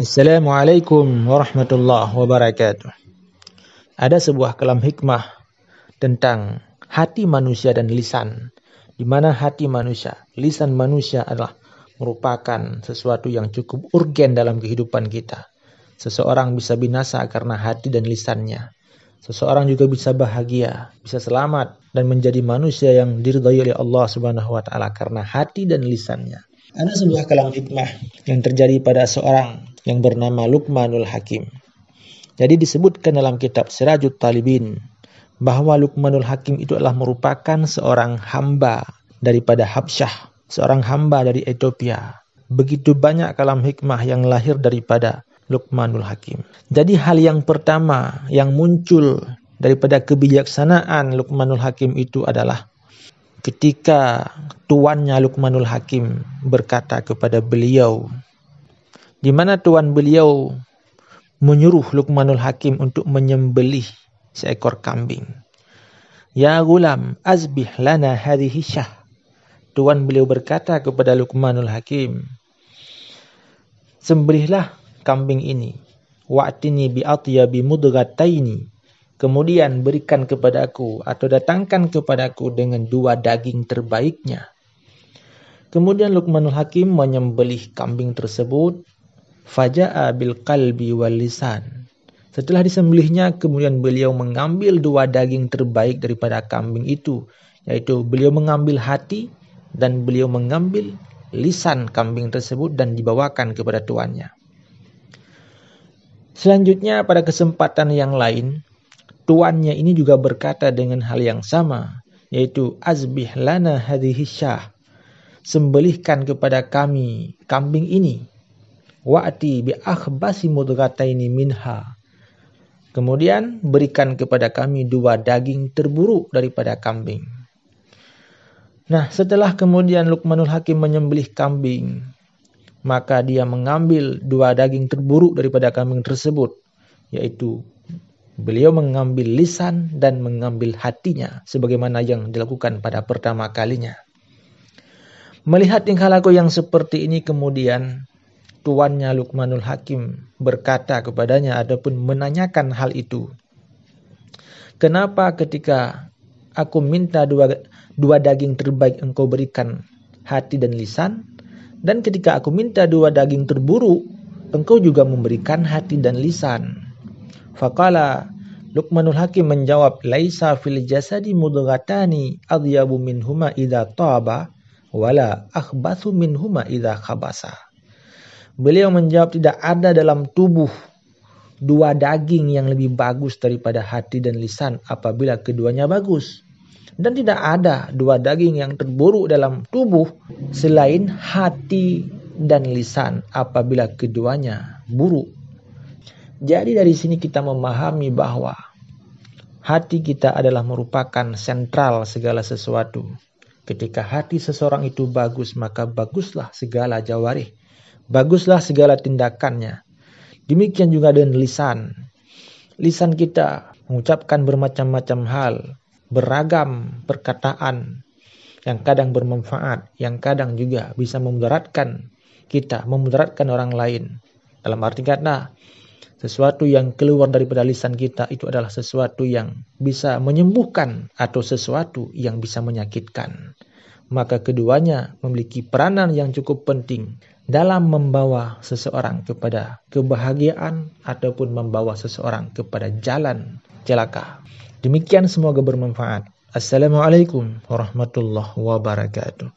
Assalamualaikum warahmatullahi wabarakatuh. Ada sebuah kalam hikmah tentang hati manusia dan lisan, di mana hati manusia, lisan manusia adalah merupakan sesuatu yang cukup urgen dalam kehidupan kita. Seseorang bisa binasa karena hati dan lisannya. Seseorang juga bisa bahagia, bisa selamat dan menjadi manusia yang diridhai oleh Allah Subhanahu wa taala karena hati dan lisannya. Ada sebuah kalam hikmah yang terjadi pada seorang yang bernama Luqmanul Hakim. Jadi disebutkan dalam kitab Sirajut Talibin bahwa Luqmanul Hakim itu adalah merupakan seorang hamba daripada Habsyah, seorang hamba dari Ethiopia. Begitu banyak kalam hikmah yang lahir daripada Luqmanul Hakim. Jadi hal yang pertama yang muncul daripada kebijaksanaan Luqmanul Hakim itu adalah ketika tuannya Luqmanul Hakim berkata kepada beliau, di mana tuan beliau menyuruh Luqmanul Hakim untuk menyembelih seekor kambing. Ya gulam, azbih lana hadhihi syah. Tuan beliau berkata kepada Luqmanul Hakim, sembelihlah kambing ini. Wa'tini bi atyabi mudghataini. Kemudian berikan kepadaku atau datangkan kepadaku dengan 2 daging terbaiknya. Kemudian Luqmanul Hakim menyembelih kambing tersebut. Faja'a bil qalbi wal lisan. Setelah disembelihnya, kemudian beliau mengambil 2 daging terbaik daripada kambing itu, yaitu beliau mengambil hati dan beliau mengambil lisan kambing tersebut dan dibawakan kepada tuannya. Selanjutnya pada kesempatan yang lain, tuannya ini juga berkata dengan hal yang sama, yaitu azbih lana hadhihi syah. Sembelihkan kepada kami kambing ini. Wa'ati bi akhbasi mudghataini minha. Kemudian berikan kepada kami 2 daging terburuk daripada kambing. Nah, setelah kemudian Luqmanul Hakim menyembelih kambing, maka dia mengambil 2 daging terburuk daripada kambing tersebut, yaitu beliau mengambil lisan dan mengambil hatinya sebagaimana yang dilakukan pada pertama kalinya. Melihat tingkah laku yang seperti ini, kemudian tuannya Luqmanul Hakim berkata kepadanya ataupun menanyakan hal itu. Kenapa ketika aku minta 2 daging terbaik engkau berikan hati dan lisan, dan ketika aku minta 2 daging terburuk engkau juga memberikan hati dan lisan? Faqala, Luqmanul Hakim menjawab, laisa fil jasadi mudghatani adyabu minhuma idza taba wala akhbathu minhuma idza khabasa. Beliau menjawab, tidak ada dalam tubuh 2 daging yang lebih bagus daripada hati dan lisan apabila keduanya bagus. Dan tidak ada 2 daging yang terburuk dalam tubuh selain hati dan lisan apabila keduanya buruk. Jadi dari sini kita memahami bahwa hati kita adalah merupakan sentral segala sesuatu. Ketika hati seseorang itu bagus, maka baguslah segala jawarih. Baguslah segala tindakannya. Demikian juga dengan lisan. Lisan kita mengucapkan bermacam-macam hal, beragam perkataan yang kadang bermanfaat, yang kadang juga bisa memudaratkan kita, memudaratkan orang lain. Dalam arti kata, sesuatu yang keluar daripada lisan kita itu adalah sesuatu yang bisa menyembuhkan atau sesuatu yang bisa menyakitkan. Maka keduanya memiliki peranan yang cukup penting dalam membawa seseorang kepada kebahagiaan ataupun membawa seseorang kepada jalan celaka. Demikian, semoga bermanfaat. Assalamualaikum warahmatullahi wabarakatuh.